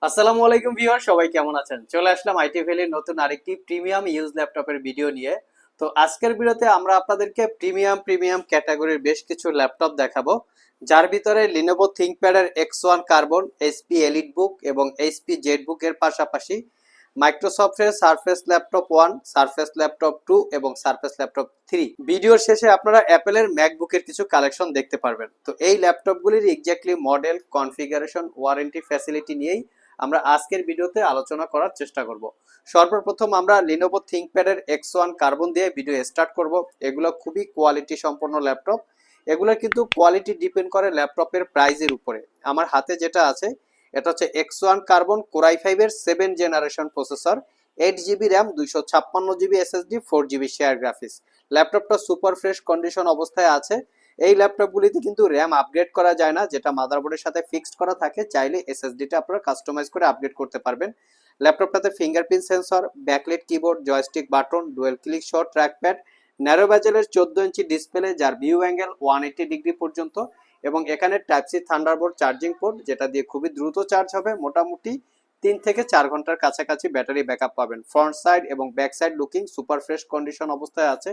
আসসালামু আলাইকুম ভিউয়ার, সবাই কেমন আছেন? চলে আসলাম আইটি ভ্যালির নতুন আরেকটি প্রিমিয়াম ইউজ ল্যাপটপের ভিডিও নিয়ে। তো আজকের ভিডিওতে আমরা আপনাদেরকে প্রিমিয়াম ক্যাটাগরির বেশ কিছু ল্যাপটপ দেখাবো, যার ভিতরে লিনোভো থিংকপ্যাডের X1 কার্বন, এইচপি এলিটবুক এবং এইচপি জেটবুক এর পাশাপাশি মাইক্রোসফটের সারফেস ল্যাপটপ 1, সারফেস ল্যাপটপ 2 এবং সারফেস ল্যাপটপ 3। ভিডিওর শেষে আপনারা অ্যাপেলের ম্যাকবুকের কিছু কালেকশন দেখতে পারবেন। তো এই ল্যাপটপগুলির exactly model, configuration, warranty facility নিয়েই আমরা আজকের ভিডিওতে আলোচনা করার চেষ্টা করব। সর্বপ্রথম আমরা লিনোভো থিংকপ্যাডের X1 কার্বন দিয়ে ভিডিও স্টার্ট করব। এগুলো খুবই কোয়ালিটি সম্পন্ন ল্যাপটপ। এগুলোর কিন্তু কোয়ালিটি ডিপেন্ড করে ল্যাপটপের প্রাইসের উপরে। আমার হাতে যেটা আছে এটা হচ্ছে X1 কার্বন কোর i5 এর 7 generation processor, 8 GB RAM, 256 GB SSD, 4 GB share graphics. ল্যাপটপটা সুপার ফ্রেশ কন্ডিশন অবস্থায় আছে। এই ল্যাপটপগুলিতে কিন্তু র্যাম আপগ্রেড করা যায় না, যেটা মাদারবোর্ডের সাথে ফিক্সড করা থাকে। চাইলে এসএসডিটা আপনারা কাস্টমাইজ করে আপগ্রেড করতে পারবেন। ল্যাপটপটাতে fingerprint sensor, backlight keyboard, joystick button, dual click shot trackpad, narrow বেজেলের 14 ইঞ্চি ডিসপ্লে, যার ভিউ অ্যাঙ্গেল 180 ডিগ্রি পর্যন্ত, এবং এখানে type C Thunderbolt charging port, যেটা দিয়ে খুবই দ্রুত চার্জ হবে। মোটামুটি 3 থেকে 4 ঘন্টার কাছাকাছি ব্যাটারি ব্যাকআপ পাবেন। ফ্রন্ট সাইড এবং back side looking super fresh condition অবস্থায় আছে।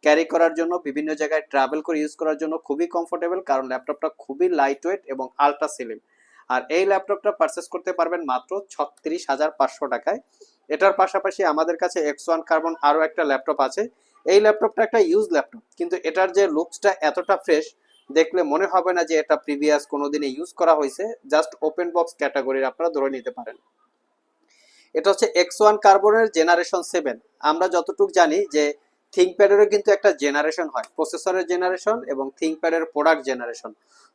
ক্যারি করার জন্য, বিভিন্ন জায়গায় ট্রাভেল করে ইউজ করার জন্য খুবই কমফোর্টেবল, কারণ ল্যাপটপটা খুবই লাইট ওয়েট এবং আলট্রা স্লিম। আর এই ল্যাপটপটা পারচেস করতে পারবেন মাত্র 36,500 টাকায়। এটার পাশাপাশি আমাদের কাছে X1 কার্বন আরও একটা ল্যাপটপ আছে। এই ল্যাপটপটা একটা ইউজ ল্যাপটপ, কিন্তু এটার যে লুকসটা এতটা ফ্রেশ, দেখলে মনে হবে না যে এটা প্রিভিয়াস কোনোদিনে ইউজ করা হয়েছে। জাস্ট ওপেন বক্স ক্যাটাগরির আপনারা ধরে নিতে পারেন। এটা হচ্ছে X1 কার্বনের জেনারেশন 7। আমরা যতটুকু জানি যে থিংকপ্যাডেরও কিন্তু একটা জেনারেশন হয়, প্রসেসরের জেনারেশন এবং থিংকপ্যাডের প্রোডাক্ট জেনারেশন।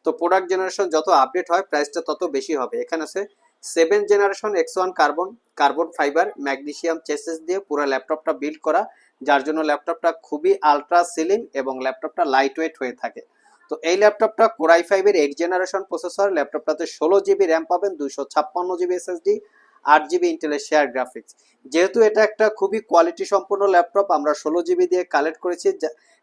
তো প্রোডাক্ট জেনারেশন যত আপডেট হয় প্রাইসটা তত বেশি হবে। এখানে আছে 7 generation X1 carbon, carbon fibre magnesium chassis দিয়ে পুরো ল্যাপটপটা বিল্ড করা, যার জন্য ল্যাপটপটা খুবই আলট্রা স্লিম এবং ল্যাপটপটা লাইট ওয়েট হয়ে থাকে। তো এই ল্যাপটপটা কোর i5 এর 8 জেনারেশন প্রসেসর, ল্যাপটপটাতে 16 জিবি র্যাম পাবেন, 256 জিবি এসএসডি, 8 জিবি ইন্টেলের শেয়ার গ্রাফিক্স। যেহেতু এটা একটা খুবই কোয়ালিটি সম্পন্ন ল্যাপটপ, আমরা 16 জিবি দিয়ে কালেক্ট করেছি,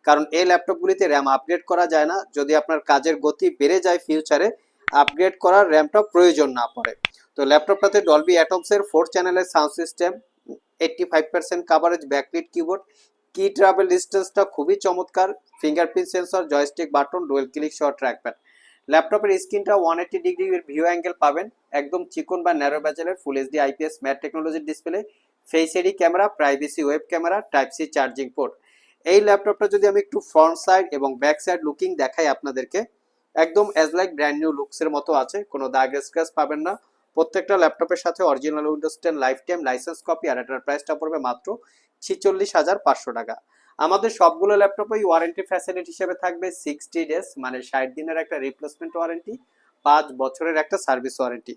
কারণ এই ল্যাপটপগুলিতে র্যাম আপগ্রেড করা যায় না। যদি আপনার কাজের গতি বেড়ে যায় ফিউচারে, আপগ্রেড করার র্যামটা প্রয়োজন না পড়ে। তো ল্যাপটপটাতে ডলবি অ্যাটমসের 4 চ্যানেলের sound system, 85% coverage, backlit keyboard, কি ট্রাভেল ডিস্টেন্সটা খুবই চমৎকার, fingerprint sensor, joystick button, dual click shot trackpad. ল্যাপটপের স্ক্রিনটা 180 ডিগ্রির ভিউ অ্যাঙ্গেল পাবেন, একদম চিকন বা ন্যারো বেজেলের ফুল এইচডি আইপিএস ম্যাট টেকনোলজির display, face ID camera, privacy web camera, type C charging port. এই ল্যাপটপটা যদি আমি একটু ফ্রন্ট সাইড এবং ব্যাক সাইড লুকিং দেখাই আপনাদেরকে, একদম অ্যাজ লাইক ব্র্যান্ড নিউ লুকসের মতো আছে, কোনো দাগ স্ক্র্যাচ পাবেন না। প্রত্যেকটা ল্যাপটপের সাথে original Windows 10 lifetime licence copy, আর এটার প্রাইসটা পড়বে মাত্র 46,500 টাকা। আমাদের সবগুলো ল্যাপটপই ওয়ারেন্টি ফ্যাসিলিটি হিসেবে থাকবে 60 ডেজ, মানে 60 দিনের একটা রিপ্লেসমেন্ট ওয়ারেন্টি, 5 বছরের একটা সার্ভিস ওয়ারেন্টি।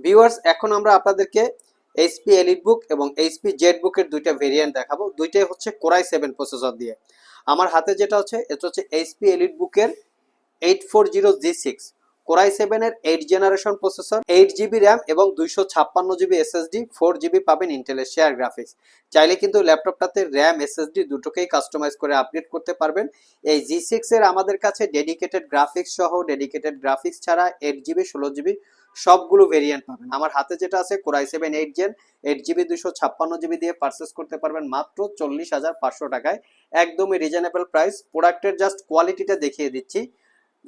ভিউয়ার্স, এখন আমরা আপনাদেরকে এইচপি এলিটবুক এবং এইচপি জেটবুকের দুইটা ভেরিয়েন্ট দেখাবো। দুইটাই হচ্ছে কোর i7 প্রসেসর দিয়ে। আমার হাতে যেটা হচ্ছে এটা হচ্ছে এইচপি এলিটবুকের 840G6 কোর i7 এর 8 জেনারেশন প্রসেসর, 8 জিবি র্যাম এবং 256 জিবি এসএসডি, 4 জিবি পাবেন ইন্টেলের শেয়ার গ্রাফিক্স। চাইলে কিন্তু ল্যাপটপটাতে র্যাম এসএসডি দুটোকেই কাস্টমাইজ করে আপডেট করতে পারবেন। এই G6 এর আমাদের কাছে ডেডিকেটেড গ্রাফিক্স সহ, ডেডিকেটেড গ্রাফিক্স ছাড়া 8 জিবি, 16 জিবি সবগুলো ভেরিয়েন্ট পাবেন। আমার হাতে যেটা আছে core i7 8 gen, 8 GB, 256 GB দিয়ে পারচেস করতে পারবেন মাত্র 40,500 টাকায়। একদমই রিজনেবল প্রাইস। প্রোডাক্টের জাস্ট কোয়ালিটিটা দেখিয়ে দিচ্ছি।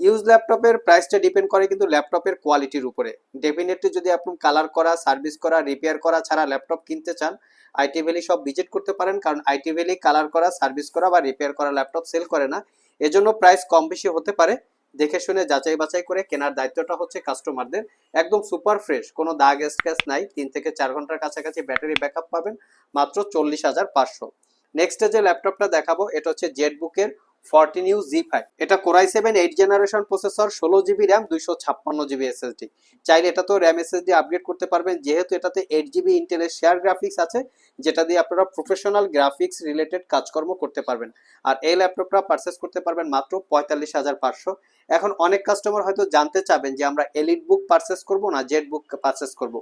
ইউজ ল্যাপটপের প্রাইসটা ডিপেন্ড করে কিন্তু ল্যাপটপের কোয়ালিটির উপরে। ডেফিনেটলি যদি আপনি কালার করা, সার্ভিস করা, রিপেয়ার করা ছাড়া ল্যাপটপ কিনতে চান, আইটি ভ্যালি সব ভিজিট করতে পারেন, কারণ আইটি ভ্যালি কালার করা, সার্ভিস করা বা রিপেয়ার করা ল্যাপটপ সেল করে না। এজন্য প্রাইস কম বেশি হতে পারে। দেখে শুনে যাচাই বাছাই করে কেনার দায়িত্বটা হচ্ছে কাস্টমারদের। একদম সুপার ফ্রেশ, কোনো দাগ স্ক্র্যাচ নাই। 3 থেকে 4 ঘন্টার কাছাকাছি ব্যাটারি ব্যাকআপ পাবেন মাত্র 40,500। নেক্সটে যে ল্যাপটপটা দেখাবো এটা হচ্ছে জেটবুকের 14U Z5। এটা core i7 8 generation processor, 16 GB RAM, 256 GB SSD. চাইলে এটা তো র্যাম এসএসডি আপগ্রেড করতে পারবেন, যেহেতু এটাতে 8 জিবি ইন্টেলের শেয়ার গ্রাফিক্স আছে, যেটা দিয়ে আপনারা প্রফেশনাল গ্রাফিক্স রিলেটেড কাজকর্ম করতে পারবেন। আর এই ল্যাপটপটা পারচেস করতে পারবেন মাত্র 45,500। এখন অনেক কাস্টমার হয়তো জানতে চাবেন যে আমরা এলিট বুক পারচেস করব না জেট বুক পারচেস করব।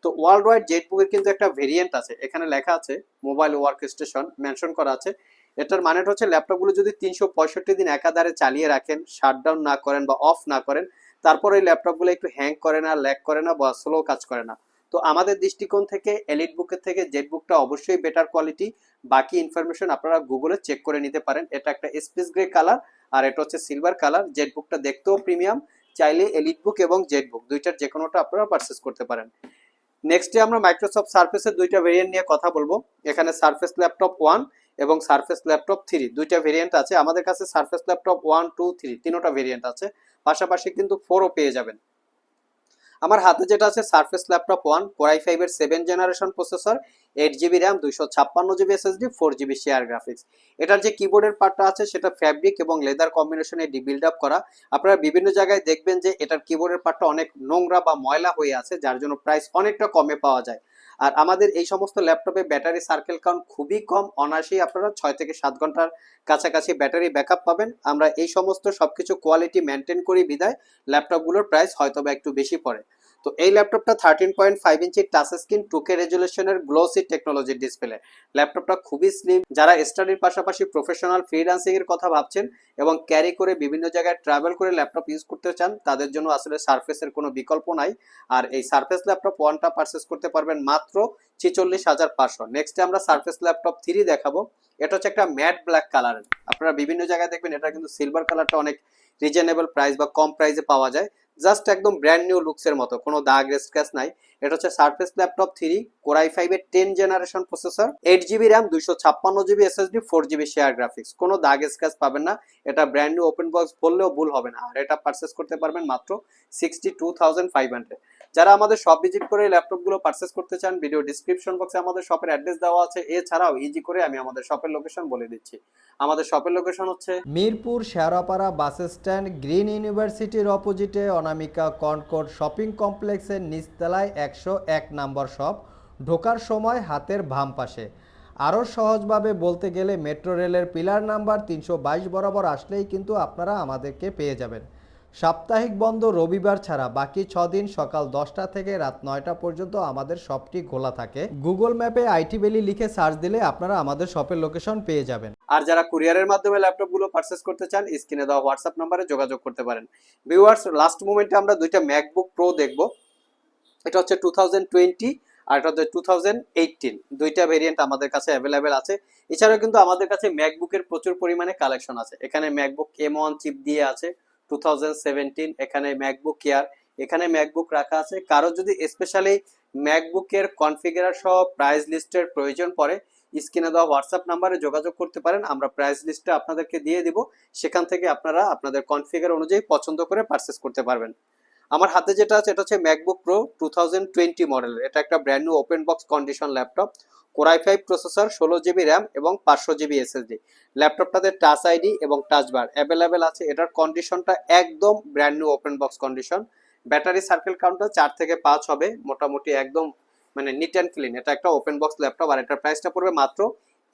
তো ওয়ার্ল্ড ওয়াইড জেট বুকের কিন্তু একটা ভেরিয়েন্ট আছে, এখানে লেখা আছে মোবাইল ওয়ার্ক স্টেশন মেনশন করা আছে। এটার মানেটা হচ্ছে ল্যাপটপগুলো যদি 365 দিন একাধারে চালিয়ে রাখেন, শাটডাউন না করেন বা অফ না করেন, তারপর এই ল্যাপটপগুলো একটু হ্যাং করে না, ল্যাগ করে না বা স্লো কাজ করে না। তো আমাদের দৃষ্টিকোণ থেকে এলিট বুকের থেকে জেড বুকটা অবশ্যই বেটার কোয়ালিটি। বাকি ইনফরমেশন আপনারা গুগলে চেক করে নিতে পারেন। এটা একটা স্পেস গ্রে কালার আর এটা হচ্ছে সিলভার কালার। জেড বুকটা দেখতেও প্রিমিয়াম, চাইলে এলিট বুক এবং জেড বুক দুইটার যে কোনোটা আপনারা পারচেস করতে পারেন। নেক্সটে আমরা মাইক্রোসফট সার্ফেসের দুইটা ভেরিয়েন্ট নিয়ে কথা বলবো। এখানে সার্ফেস ল্যাপটপ 1 এবং সার্ফেস ল্যাপটপ 3 দুইটা ভেরিয়েন্ট আছে আমাদের কাছে। সার্ফেস ল্যাপটপ 1, 2, 3 তিনটা ভেরিয়েন্ট আছে, পাশাপাশি কিন্তু 4ও পেয়ে যাবেন। আমার হাতে যেটা আছে সার্ফেস ল্যাপটপ 1 Core i5 এর 7 generation processor, 8GB RAM, 256GB SSD, 4GB share graphics. এটার যে কিবোর্ডের পার্টটা আছে সেটা ফ্যাব্রিক এবং লেদার কম্বিনেশনে বিল্ড আপ করা। আপনারা বিভিন্ন জায়গায় দেখবেন যে এটার কিবোর্ডের পার্টটা অনেক নোংরা বা ময়লা হয়ে আছে, যার জন্য প্রাইস অনেকটা কমে পাওয়া যায়। আর আমাদের এই সমস্ত ল্যাপটপে ব্যাটারি সার্কেল কাউন্ট খুবই কম, অনায়াসেই আপনারা 6 থেকে 7 ঘন্টার কাছাকাছি ব্যাটারি ব্যাকআপ পাবেন। আমরা এই সমস্ত সবকিছু কোয়ালিটি মেনটেন করি বিদায় ল্যাপটপগুলোর প্রাইস হয়তোবা একটু বেশি পড়ে। তো এই ল্যাপটপটা 13.5 ইঞ্চি টাচ স্ক্রিন 2K রেজুলেশনের গ্লোসি টেকনোলজির ডিসপ্লে। ল্যাপটপটা খুবই স্লিম। যারা স্টাডির পাশাপাশি প্রফেশনাল ফ্রিল্যান্সিং এর কথা ভাবছেন এবং ক্যারি করে বিভিন্ন জায়গায় ট্রাভেল করে ল্যাপটপ ইউজ করতে চান, তাদের জন্য আসলে সারফেসের কোনো বিকল্প নাই। আর এই সারফেস ল্যাপটপ 1টা পারচেস করতে পারবেন মাত্র 46,500। নেক্সটে আমরা সারফেস ল্যাপটপ 3 দেখাবো। এটা হচ্ছে একটা ম্যাট ব্ল্যাক কালারের। আপনারা বিভিন্ন জায়গায় দেখবেন এটা কিন্তু সিলভার কালারটা অনেক রিজনেবল প্রাইস বা কম প্রাইসে পাওয়া যায়। জাস্ট একদম ব্র্যান্ড নিউ লুকসের মতো, কোনো দাগ স্ক্র্যাচ নাই। এটা হচ্ছে সারফেস ল্যাপটপ 3 Core i5 এর 10 generation processor, 8GB RAM, 256GB SSD, 4GB share graphics. কোনো দাগ স্ক্র্যাচ পাবেন না। এটা ব্র্যান্ড নিউ ওপেন বক্স বললেও ভুল হবে না। আর এটা পারচেস করতে পারবেন মাত্র 62,500। যারা আমাদের শপ ভিজিট করে ল্যাপটপগুলো পারচেস করতে চান, ভিডিও ডিসক্রিপশন বক্সে আমাদের শপের অ্যাড্রেস দেওয়া আছে। এছাড়াও ইজি করে আমি আমাদের শপের লোকেশন বলে দিচ্ছি। আমাদের শপের লোকেশন হচ্ছে Mirpur Shewrapara bus stand, green ইউনিভার্সিটির অপোজিটে অনামিকা কনকর্ড শপিং কমপ্লেক্সের নিচতলায় 101 নম্বর শপ। ঢোকার সময় হাতের বাম পাশে। আরও সহজভাবে বলতে গেলে মেট্রো রেলের পিলার নাম্বার 322 বরাবর আসলেই কিন্তু আপনারা আমাদেরকে পেয়ে যাবেন। সাপ্তাহিক বন্ধ রবিবার ছাড়া বাকি 6 দিন সকাল 10টা থেকে রাত 9টা পর্যন্ত আমাদের শপটি খোলা থাকে। গুগল ম্যাপে আইটি ভ্যালি লিখে সার্চ দিলে আপনারা আমাদের শপের লোকেশন পেয়ে যাবেন। আর যারা কুরিয়ারের মাধ্যমে ল্যাপটপগুলো পারচেস করতে চান, স্ক্রিনে দেওয়া হোয়াটসঅ্যাপ নাম্বারে যোগাযোগ করতে পারেন। ভিউয়ার্স, লাস্ট মোমেন্টে আমরা দুইটা ম্যাকবুক প্রো দেখব। এটা হচ্ছে 2020 আর এটা হচ্ছে 2018। দুইটা ভেরিয়েন্ট আমাদের কাছে অ্যাভেলেবেল আছে। এছাড়াও কিন্তু আমাদের কাছে ম্যাকবুকের প্রচুর পরিমাণে কালেকশন আছে। এখানে ম্যাকবুক M1 চিপ দিয়ে আছে 2017, এখানে ম্যাকবুক এয়ার, এখানে ম্যাকবুক রাখা আছে। কারো যদি স্পেশালি ম্যাকবুকের কনফিগার সহ প্রাইস লিস্টের প্রয়োজন পড়ে, স্ক্রিনে দেওয়া হোয়াটসঅ্যাপ নাম্বারে যোগাযোগ করতে পারেন। আমরা প্রাইস লিস্টটা আপনাদেরকে দিয়ে দিব, সেখান থেকে আপনারা আপনাদের কনফিগার অনুযায়ী পছন্দ করে পারচেস করতে পারবেন। আমার হাতে যেটা আছে এটা হচ্ছে ম্যাকবুক প্রো 2020 মডেলের। এটা একটা brand new open box condition laptop. Core i5 processor, 16GB RAM এবং 500GB SSD। ল্যাপটপটাতে টাচ আইডি এবং টাচ বার অ্যাভেলেবেল আছে। এটার কন্ডিশনটা একদম brand new open box condition. Battery circle কাউন্টটা 4 থেকে 5 হবে, মোটামুটি একদম মানে নিট অ্যান্ড ক্লিন। এটা একটা ওপেন বক্স ল্যাপটপ আর এটার প্রাইসটা পড়বে মাত্র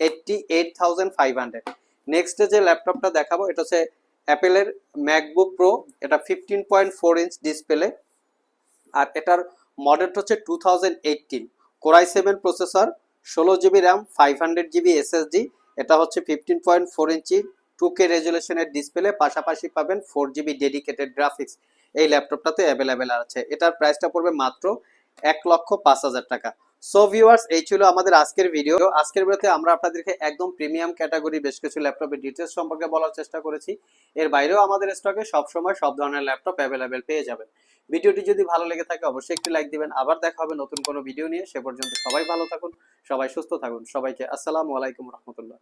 88,500। নেক্সট যে ল্যাপটপটা দেখাবো এটা হচ্ছে অ্যাপেলের ম্যাকবুক প্রো। এটা 15.4 ইঞ্চ ডিসপ্লে আর এটার মডেলটা হচ্ছে 2018। Core i7 processor, 16GB RAM, 500GB SSD। এটা হচ্ছে 15.4 ইঞ্চি 2K রেজুলেশনের ডিসপ্লে, পাশাপাশি পাবেন 4GB ডেডিকেটেড গ্রাফিক্স। এই ল্যাপটপটাতে অ্যাভেলেবেল আছে। এটার প্রাইসটা পড়বে মাত্র 1,05,000 টাকা। সো ভিউয়ার্স, এই ছিল আমাদের আজকের ভিডিও। আজকের ভিডিওতে আমরা আপনাদেরকে একদম প্রিমিয়াম ক্যাটাগরি বেশ কিছু ল্যাপটপের ডিটেলস সম্পর্কে বলার চেষ্টা করেছি। এর বাইরেও আমাদের স্টকে সবসময় সব ধরনের ল্যাপটপ অ্যাভেলেবেল পেয়ে যাবেন। ভিডিওটি যদি ভালো লেগে থাকে অবশ্যই একটি লাইক দিবেন। আবার দেখা হবে নতুন কোনো ভিডিও নিয়ে। সে পর্যন্ত সবাই ভালো থাকুন, সবাই সুস্থ থাকুন। সবাইকে আসসালামু আলাইকুম রহমতুল্লাহ।